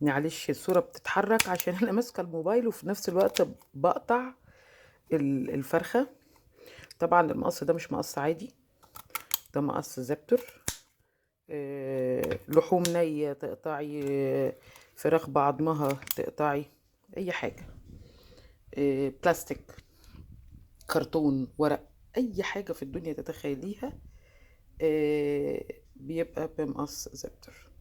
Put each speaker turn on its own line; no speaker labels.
معلش الصورة بتتحرك عشان انا ماسكة الموبايل وفي نفس الوقت بقطع الفرخة. طبعا المقص ده مش مقص عادي، ده مقص زبتر. لحوم نية تقطعي، فراخ بعضمها تقطعي، اي حاجة، بلاستيك، كرتون، ورق، اي حاجة في الدنيا تتخيليها بيبقى بمقص زبتر.